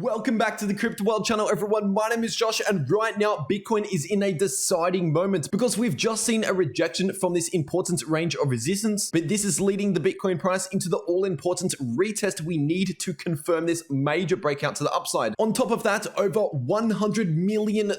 Welcome back to the Crypto World channel, everyone. My name is Josh, and right now, Bitcoin is in a deciding moment because we've just seen a rejection from this important range of resistance, but this is leading the Bitcoin price into the all-important retest we need to confirm this major breakout to the upside. On top of that, over $100 million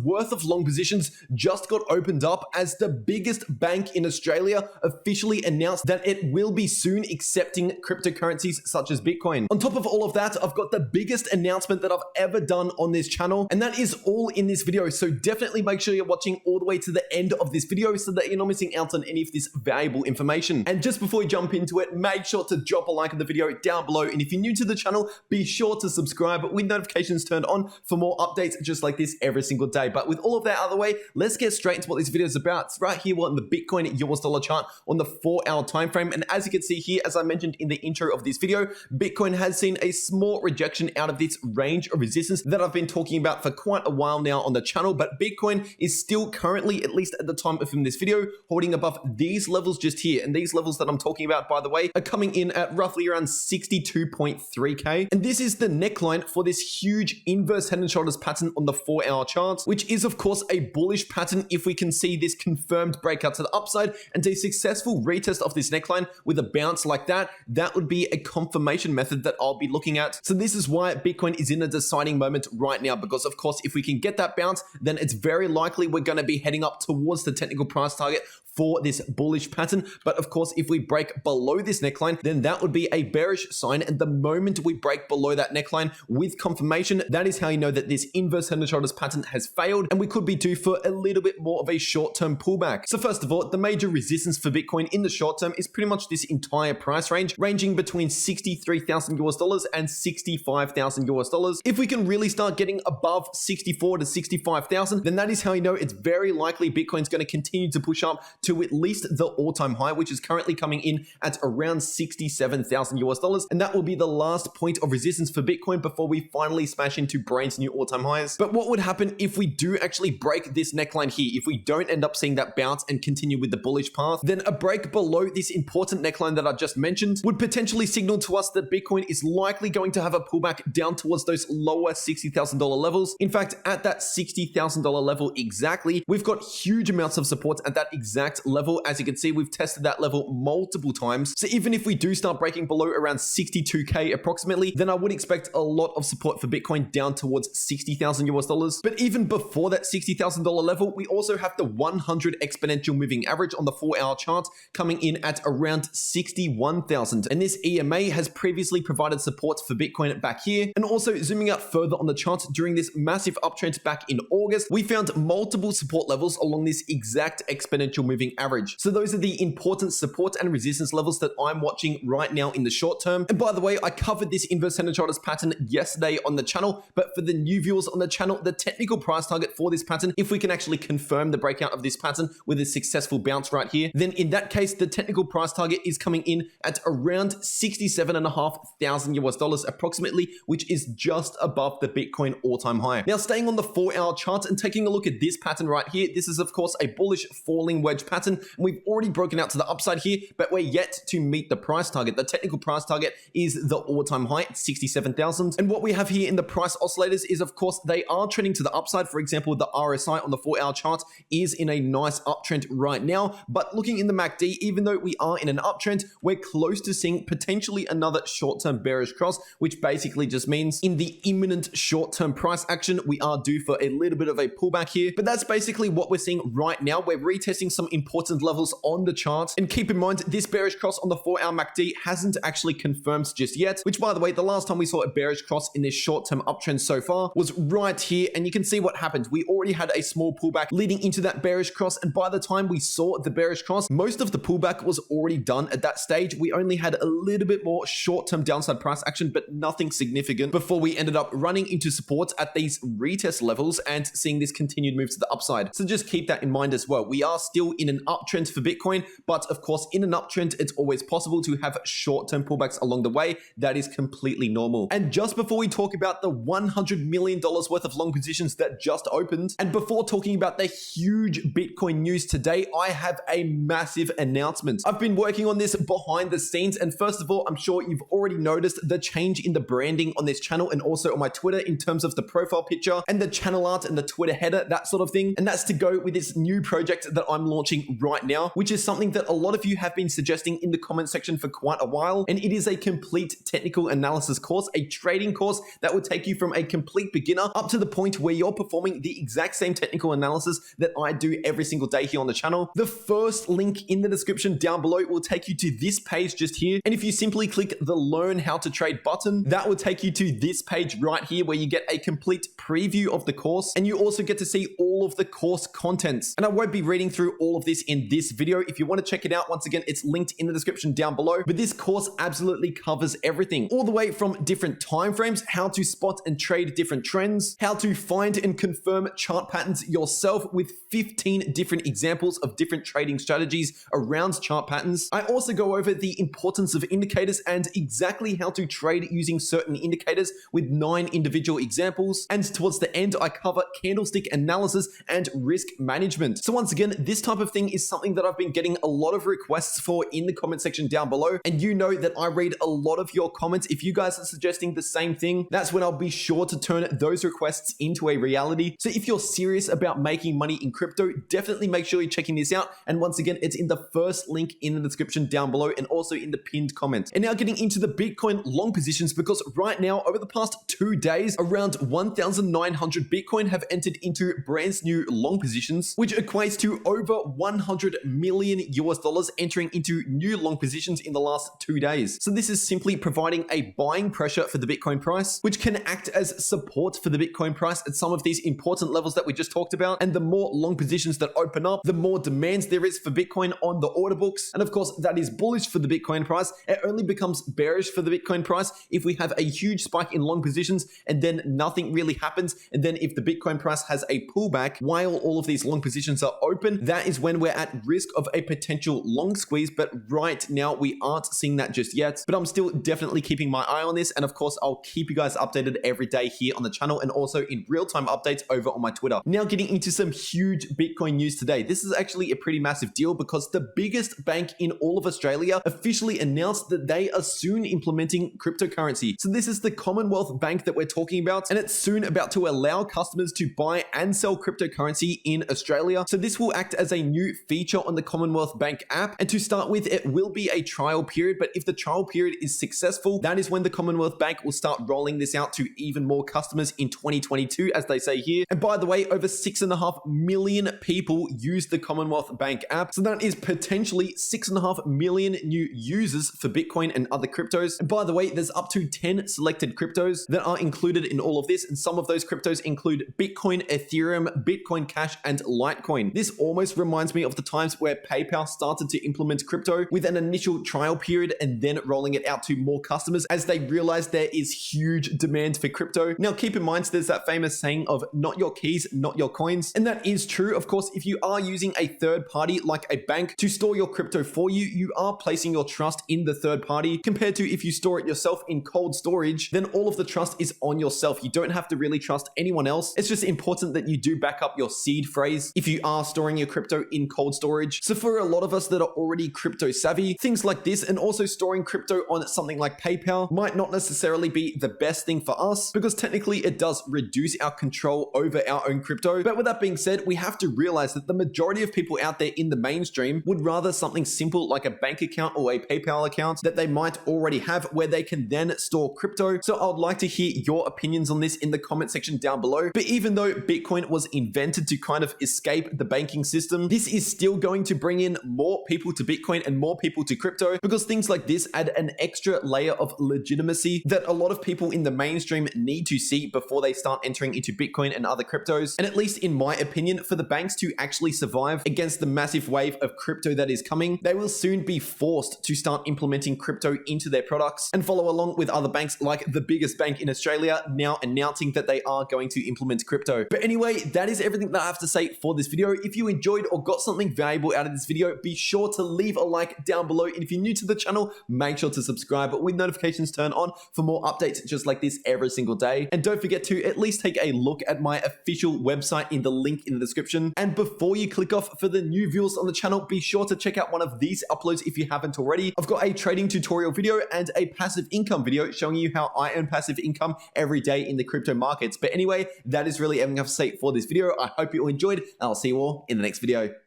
worth of long positions just got opened up as the biggest bank in Australia officially announced that it will be soon accepting cryptocurrencies such as Bitcoin. On top of all of that, I've got the biggest announcement that I've ever done on this channel, and that is all in this video. So definitely make sure you're watching all the way to the end of this video so that you're not missing out on any of this valuable information. And just before we jump into it, make sure to drop a like on the video down below. And if you're new to the channel, be sure to subscribe with notifications turned on for more updates just like this every single day. But with all of that out of the way, let's get straight into what this video is about. It's right here, we're on the Bitcoin US dollar chart on the 4-hour time frame. And as you can see here, as I mentioned in the intro of this video, Bitcoin has seen a small rejection out of this range of resistance that I've been talking about for quite a while now on the channel, but Bitcoin is still currently, at least at the time of filming this video, holding above these levels just here. And these levels that I'm talking about, by the way, are coming in at roughly around 62.3k. And this is the neckline for this huge inverse head and shoulders pattern on the 4-hour chart, which is of course a bullish pattern if we can see this confirmed breakout to the upside and a successful retest of this neckline with a bounce like that. That would be a confirmation method that I'll be looking at. So this is why Bitcoin is in a deciding moment right now, because of course, if we can get that bounce, then it's very likely we're going to be heading up towards the technical price target for this bullish pattern. But of course, if we break below this neckline, then that would be a bearish sign. And the moment we break below that neckline with confirmation, that is how you know that this inverse head and shoulders pattern has failed and we could be due for a little bit more of a short-term pullback. So first of all, the major resistance for Bitcoin in the short term is pretty much this entire price range, ranging between $63,000 and $65,000. If we can really start getting above 64 to 65,000, then that is how you know it's very likely Bitcoin's going to continue to push up to at least the all-time high, which is currently coming in at around $67,000. And that will be the last point of resistance for Bitcoin before we finally smash into Brain's new all-time highs. But what would happen if we do actually break this neckline here? If we don't end up seeing that bounce and continue with the bullish path, then a break below this important neckline that I just mentioned would potentially signal to us that Bitcoin is likely going to have a pullback down towards those lower $60,000 levels. In fact, at that $60,000 level exactly, we've got huge amounts of support at that exact level. As you can see, we've tested that level multiple times. So even if we do start breaking below around 62k approximately, then I would expect a lot of support for Bitcoin down towards $60,000. But even before that $60,000 level, we also have the 100 exponential moving average on the 4-hour chart coming in at around 61,000. And this EMA has previously provided support for Bitcoin back here. And also zooming out further on the chart, during this massive uptrend back in August, we found multiple support levels along this exact exponential moving average. So those are the important support and resistance levels that I'm watching right now in the short term. And by the way, I covered this inverse head and shoulders pattern yesterday on the channel, but for the new viewers on the channel, the technical price target for this pattern, if we can actually confirm the breakout of this pattern with a successful bounce right here, then in that case, the technical price target is coming in at around $67,500 approximately, which is just above the Bitcoin all-time high. Now, staying on the 4-hour chart and taking a look at this pattern right here, this is of course a bullish falling wedge pattern. And we've already broken out to the upside here, but we're yet to meet the price target. The technical price target is the all-time high at 67,000. And what we have here in the price oscillators is, of course, they are trending to the upside. For example, the RSI on the 4-hour chart is in a nice uptrend right now. But looking in the MACD, even though we are in an uptrend, we're close to seeing potentially another short-term bearish cross, which basically just means in the imminent short-term price action, we are due for a little bit of a pullback here. But that's basically what we're seeing right now. We're retesting some important levels on the chart. And keep in mind, this bearish cross on the 4-hour MACD hasn't actually confirmed just yet, which by the way, the last time we saw a bearish cross in this short-term uptrend so far was right here. And you can see what happened. We already had a small pullback leading into that bearish cross. And by the time we saw the bearish cross, most of the pullback was already done at that stage. We only had a little bit more short-term downside price action, but nothing significant before we ended up running into support at these retest levels and seeing this continued move to the upside. So just keep that in mind as well. We are still in in an uptrend for Bitcoin, but of course, in an uptrend, it's always possible to have short-term pullbacks along the way. That is completely normal. And just before we talk about the $100 million worth of long positions that just opened, and before talking about the huge Bitcoin news today, I have a massive announcement. I've been working on this behind the scenes, and first of all, I'm sure you've already noticed the change in the branding on this channel and also on my Twitter in terms of the profile picture and the channel art and the Twitter header, that sort of thing. And that's to go with this new project that I'm launching right now, which is something that a lot of you have been suggesting in the comment section for quite a while. And it is a complete technical analysis course, a trading course that will take you from a complete beginner up to the point where you're performing the exact same technical analysis that I do every single day here on the channel. The first link in the description down below will take you to this page just here. And if you simply click the Learn How to Trade button, that will take you to this page right here where you get a complete preview of the course. And you also get to see all of the course contents. And I won't be reading through all of this in this video. If you want to check it out, once again, it's linked in the description down below. But this course absolutely covers everything, all the way from different timeframes, how to spot and trade different trends, how to find and confirm chart patterns yourself with 15 different examples of different trading strategies around chart patterns. I also go over the importance of indicators and exactly how to trade using certain indicators with 9 individual examples. And towards the end, I cover candlestick analysis and risk management. So once again, this type of thing is something that I've been getting a lot of requests for in the comment section down below. And you know that I read a lot of your comments. If you guys are suggesting the same thing, that's when I'll be sure to turn those requests into a reality. So if you're serious about making money in crypto, definitely make sure you're checking this out. And once again, it's in the first link in the description down below and also in the pinned comment. And now getting into the Bitcoin long positions, because right now, over the past 2 days, around 1,900 Bitcoin have entered into brand new long positions, which equates to over 100 million US dollars entering into new long positions in the last 2 days. So this is simply providing a buying pressure for the Bitcoin price, which can act as support for the Bitcoin price at some of these important levels that we just talked about. And the more long positions that open up, the more demands there is for Bitcoin on the order books. And of course, that is bullish for the Bitcoin price. It only becomes bearish for the Bitcoin price if we have a huge spike in long positions and then nothing really happens. And then if the Bitcoin price has a pullback while all of these long positions are open, that is when we're at risk of a potential long squeeze. But right now, we aren't seeing that just yet. But I'm still definitely keeping my eye on this. And of course, I'll keep you guys updated every day here on the channel and also in real-time updates over on my Twitter. Now getting into some huge Bitcoin news today. This is actually a pretty massive deal because the biggest bank in all of Australia officially announced that they are soon implementing cryptocurrency. So this is the Commonwealth Bank that we're talking about, and it's soon about to allow customers to buy and sell cryptocurrency in Australia. So this will act as a new feature on the Commonwealth Bank app. And to start with, it will be a trial period, but if the trial period is successful, that is when the Commonwealth Bank will start rolling this out to even more customers in 2022, as they say here. And by the way, over 6.5 million people use the Commonwealth Bank app. So that is potentially 6.5 million new users for Bitcoin and other cryptos. And by the way, there's up to 10 selected cryptos that are included in all of this. And some of those cryptos include Bitcoin, Ethereum, Bitcoin Cash, and Litecoin. This almost reminds me of the times where PayPal started to implement crypto with an initial trial period and then rolling it out to more customers as they realized there is huge demand for crypto. Now, keep in mind, there's that famous saying of not your keys, not your coins. And that is true. Of course, if you are using a third party like a bank to store your crypto for you, you are placing your trust in the third party compared to if you store it yourself in cold storage, then all of the trust is on yourself. You don't have to really trust anyone else. It's just important that you do back up your seed phrase if you are storing your crypto in cold storage. So for a lot of us that are already crypto savvy, things like this and also storing crypto on something like PayPal might not necessarily be the best thing for us because technically it does reduce our control over our own crypto. But with that being said, we have to realize that the majority of people out there in the mainstream would rather something simple like a bank account or a PayPal account that they might already have where they can then store crypto. So I would like to hear your opinions on this in the comment section down below. But even though Bitcoin was invented to kind of escape the banking system, this is still going to bring in more people to Bitcoin and more people to crypto because things like this add an extra layer of legitimacy that a lot of people in the mainstream need to see before they start entering into Bitcoin and other cryptos. And at least in my opinion, for the banks to actually survive against the massive wave of crypto that is coming, they will soon be forced to start implementing crypto into their products and follow along with other banks like the biggest bank in Australia now announcing that they are going to implement crypto. But anyway, that that is everything that I have to say for this video. If you enjoyed or got something valuable out of this video, be sure to leave a like down below. And if you're new to the channel, make sure to subscribe with notifications turned on for more updates just like this every single day. And don't forget to at least take a look at my official website in the link in the description. And before you click off, for the new viewers on the channel, be sure to check out one of these uploads if you haven't already. I've got a trading tutorial video and a passive income video showing you how I earn passive income every day in the crypto markets. But anyway, that is really everything I have to say for this video. I hope you all enjoyed, and I'll see you all in the next video.